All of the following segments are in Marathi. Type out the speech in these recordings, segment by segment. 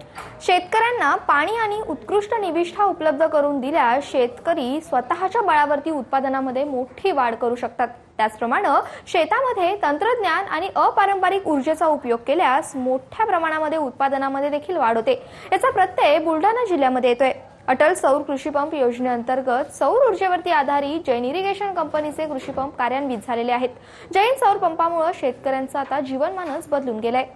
शेतकऱ्यांना पाणी आणि उत्कृष्ट निविष्ठा उपलब्ध करून दिल्यास शेतकरी स्वतःच्या बळावरती उत्पादनामध्ये मोठी वाढ करू शकतात। त्याचप्रमाणे शेतामध्ये तंत्रज्ञान आणि अपारंपरिक ऊर्जेचा उपयोग केल्यास मोठ्या प्रमाणामध्ये उत्पादनामध्ये देखील वाढ होते। याचा प्रत्यय बुलढाणा जिल्ह्यामध्ये येतोय। अटल सौर कृषी पंप योजनेअंतर्गत सौर ऊर्जेवरती आधारित जैन इरिगेशन कंपनीचे कृषी पंप कार्यान्वित झालेले आहेत। जैन सौर पंपामुळे शेतकऱ्यांचं आता जीवनमानच बदलून गेलंय।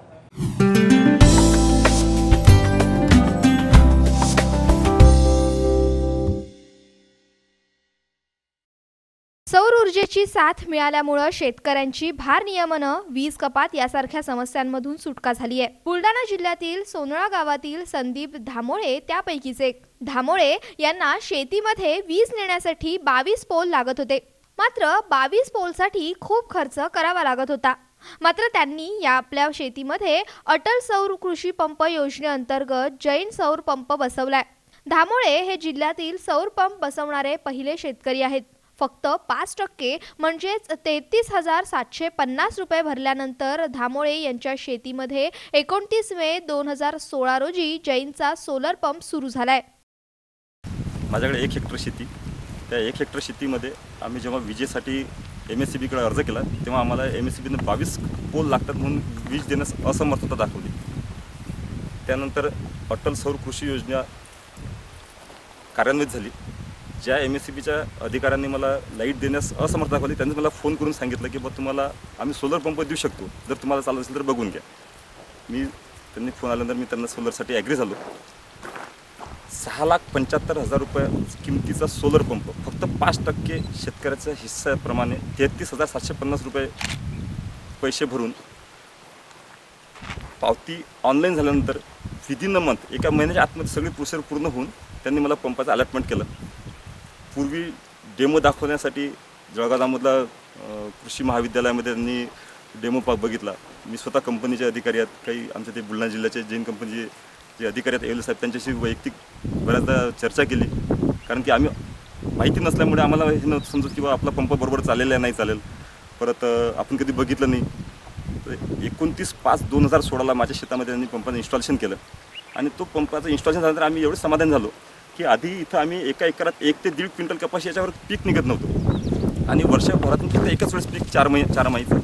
सौर ऊर्जेची साथ मिळाल्यामुळे शेतकऱ्यांची भारनियमन, वीज कपात यासारख्या समस्यांमधून सुटका झाली आहे। बुलढाणा जिल्ह्यातील सोनळा गावातील संदीप धामोळे त्यापैकीच एक। धामोळे यांना शेतीमध्ये वीज नेण्यासाठी 22 पोल लागत होते। मात्र 22 पोलसाठी खूप खर्च करावा लागत होता। मात्र त्यांनी या आपल्या शेतीमध्ये अटल सौर कृषी पंप योजनेअंतर्गत जैन सौर पंप बसवलाय। धामोळे हे जिल्ह्यातील सौर पंप बसवणारे पहिले शेतकरी आहेत। फक्त 5% म्हणजेच 33,750 रुपये भरल्यानंतर धामोळे यांच्या शेतीमध्ये 29 मे 2016 रोजी जैनचा सोलर पंप सुरू झालाय। माझ्याकडे 1 हेक्टर शेती, त्या 1 हेक्टर शेतीमध्ये आम्ही जेव्हा विजेसाठी MSCB कडे अर्ज केला तेव्हा आम्हाला MSCB ने 22 पोल लागतात म्हणून वीज देण्यास असमर्थता दाखवली। त्यानंतर अटल सौर कृषी योजना कार्यान्वित झाली। ज्या MSCBच्या अधिकाऱ्यांनी मला लाईट देण्यास असमर्थ दाखवली त्यांनी मला फोन करून सांगितलं की तुम्हाला आम्ही सोलर पंप देऊ शकतो, जर तुम्हाला चालत असेल तर बघून घ्या। त्यांनी फोन आल्यानंतर मी त्यांना सोलरसाठी ॲग्री झालो। 6,75,000 रुपये किमतीचा सोलर पंप फक्त 5% शेतकऱ्याच्या हिस्साप्रमाणे 33,750 रुपये पैसे भरून पावती ऑनलाईन झाल्यानंतर विदिन अ मंथ, एका महिन्याच्या आतमध्ये सगळी प्रोसेस पूर्ण होऊन त्यांनी मला पंपाचं अलॉटमेंट केलं। पूर्वी डेमो दाखवण्यासाठी जळगावमधला कृषी महाविद्यालयामध्ये त्यांनी डेमो बघितला। मी स्वतः कंपनीचे अधिकारी आहेत, काही आमच्या ते बुलढाणा जिल्ह्याचे जैन कंपनीचे जे अधिकारी आहेत एवले साहेब त्यांच्याशी वैयक्तिक बऱ्याचदा चर्चा केली। कारण की आम्ही माहिती नसल्यामुळे आम्हाला हे नव्हतं समजत की आपला पंप बरोबर चालेल या नाही चालेल। परत आपण कधी बघितलं नाही। तर 29/5/2016ला माझ्या शेतामध्ये त्यांनी पंपाचं इन्स्टॉलेशन केलं आणि तो पंपाचं इन्स्टॉलेशन झाल्यानंतर आम्ही एवढे समाधान झालो की आधी इथं आम्ही एका एकरात 1 ते 1.5 क्विंटल कपाशी याच्यावर पीक निघत नव्हतं आणि वर्षभरातून फक्त एकच वेळेस पीक 4 महिन्याचं,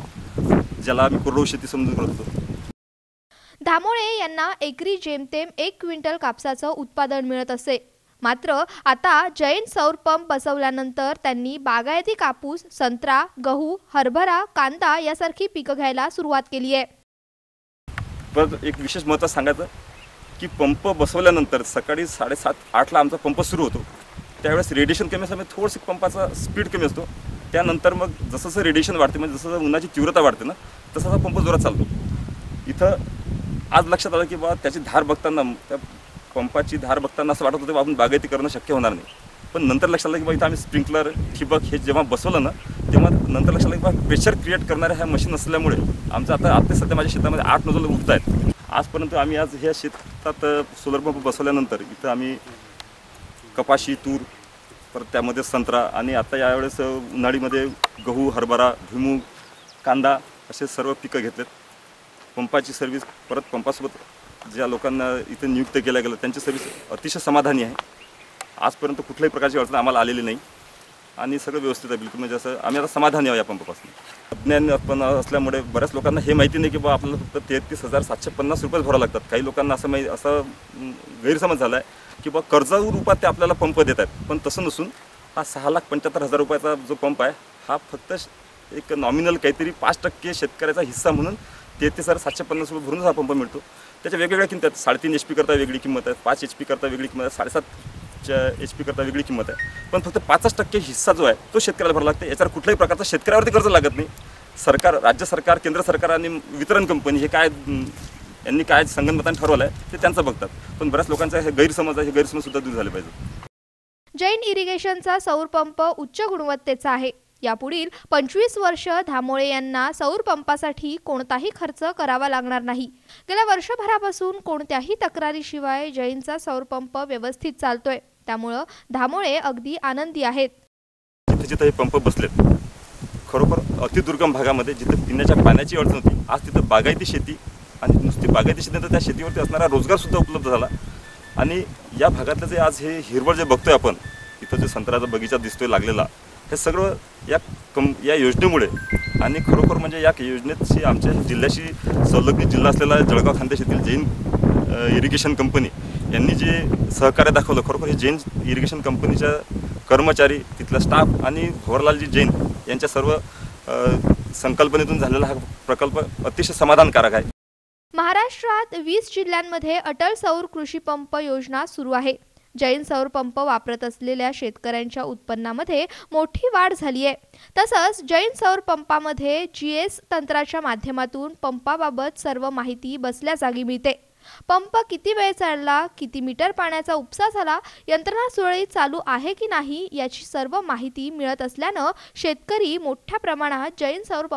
ज्याला आम्ही कोरडवाहू शेती समजून करत होतो। धामोळे यांना एकरी जेमतेम 1 क्विंटल कापसाचं उत्पादन मिळत असे। मात्र आता जैन सौर पंप बसवल्यानंतर त्यांनी बागायती कापूस, संत्रा, गहू, हरभरा, कांदा यासारखी पिकं घ्यायला सुरुवात केली आहे। परत एक विशेष महत्त्व सांगायचं की पंप बसवल्यानंतर सकाळी 7:30-8ला आमचा पंप सुरू होतो। त्यावेळेस रेडिएशन कमी असल्यामुळे थोडंसं पंपाचा स्पीड कमी असतो। त्यानंतर मग जसं रेडिएशन वाढते म्हणजे जसं उन्हाची तीव्रता वाढते ना तसा पंप जोरात चालतो। इथं आज लक्षात आलं की त्याची धार बघताना, त्या पंपाची धार बघताना असं वाटत होतं की आपण बागायती करणं शक्य होणार नाही। पण नंतर लक्षात आलं की इथं आम्ही स्प्रिंकलर, ठिबक हे जेव्हा बसवलं ना तेव्हा नंतर लक्षात आलं की प्रेशर क्रिएट करणाऱ्या ह्या मशीन असल्यामुळे आमचं आता सध्या माझ्या शेतामध्ये 8 नोजल उठत आहेत। आजपर्यंत आम्ही आज ह्या शेतात सोलर पंप बसवल्यानंतर इथं आम्ही कपाशी, तूर, परत त्यामध्ये संत्रा आणि आता यावेळेस उन्हाळीमध्ये गहू, हरभरा, भुईमूग, कांदा असे सर्व पिकं घेतलेत। पंपाची सर्व्हिस, परत पंपासोबत ज्या लोकांना इथं नियुक्त केलं गेलं त्यांची सर्व्हिस अतिशय समाधानी आहे। आजपर्यंत कुठल्याही प्रकारची अडचण आम्हाला आलेली नाही आणि सगळं व्यवस्थित आहे बिलकुल। म्हणजे असं आम्ही आता समाधानी आहोत या पंपापासून। अज्ञान पण असल्यामुळे बऱ्याच लोकांना हे माहिती नाही की आपल्याला फक्त 33,750 रुपये भरावं लागतात। काही लोकांना असं गैरसमज झाला आहे की कर्जाऊ रूपात ते आपल्याला पंप देत आहेत, पण तसं नसून हा 6,75,000 रुपयाचा जो पंप आहे हा फक्त एक नॉमिनल काहीतरी 5% शेतकऱ्याचा हिस्सा म्हणून 33,750 रुपये भरून हा पंप मिळतो। त्याच्या वेगवेगळ्या किंमत आहेत। 3.5 HP करता वेगळी किंमत आहे, 5 HP करता वेगळी किंमत आहे, 7.5 HP करता वेगळी किंमत आहे। पण फक्त 5% हिस्सा जो आहे तो शेतकऱ्याला भरावा लागतो। याच्यावर कुठल्याही प्रकारचा शेतकऱ्यावरती कर्ज लागत नाही। सरकार, राज्य सरकार, केंद्र सरकार आणि वितरण कंपनी हे काय यांनी काय संगनमताने ठरवलं आहे ते त्यांचं बघतात। पण बऱ्याच लोकांचा हे गैरसमज आहे, हे गैरसमज सुद्धा दूर झाले पाहिजे। जैन इरिगेशनचा सौर पंप उच्च गुणवत्तेचा आहे। यापुढील 25 वर्ष धामोळे यांना सौर पंपासाठी कोणताही खर्च करावा लागणार नाही। गेल्या वर्षभरापासून कोणत्याही तक्रारीशिवाय जैनचा सौर पंप व्यवस्थित चालतोय। त्यामुळे धामोळे अगदी आनंदी आहेत। जिथे हे पंप बसलेत खरोखर अतिदुर्गम भागामध्ये जिथे पिण्याच्या पाण्याची अडचण होती, आज तिथे बागायती शेती आणि नुसती बागायती शेती नाही तर त्या शेतीवरती असणारा रोजगारसुद्धा उपलब्ध झाला. आणि या भागातलं जे आज हे हिरवळ जे बघतोय आपण, इथं जे संत्र्याचा बगीचा दिसतोय लागलेला, हे सगळं या योजनेमुळे. आणि खरोखर म्हणजे या योजनेची आमच्या जिल्ह्याशी संलग्नित जिल्हा असलेला जळगाव खान्देश येथील जैन इरिगेशन कंपनी यांनी जे सहकार्य दाखवलं, खरोखर हे जैन इरिगेशन कंपनीच्या कर्मचारी, तिथला स्टाफ आणि भवरलालजी जैन यांच्या सर्व संकल्पनेतून झालेला हा प्रकल्प अतिशय समाधानकारक आहे. महाराष्ट्रात 20 जिल्ह्यांमध्ये अटल सौर कृषी पंप योजना सुरू आहे. जैन सौर पंप वापरत असलेल्या शेतकऱ्यांच्या उत्पन्नामध्ये मोठी वाढ झाली आहे. तसंच जैन सौर पंपामध्ये GS तंत्राच्या माध्यमातून पंपाबाबत सर्व माहिती बसल्या जागी मिळते. पंप किती वेळ चालला, किती मीटर पाण्याचा उपसा झाला, यंत्रणा सुरळीत चालू आहे की नाही याची सर्व माहिती मिळत असल्यानं शेतकरी मोठ्या प्रमाणात जैन सौर पंप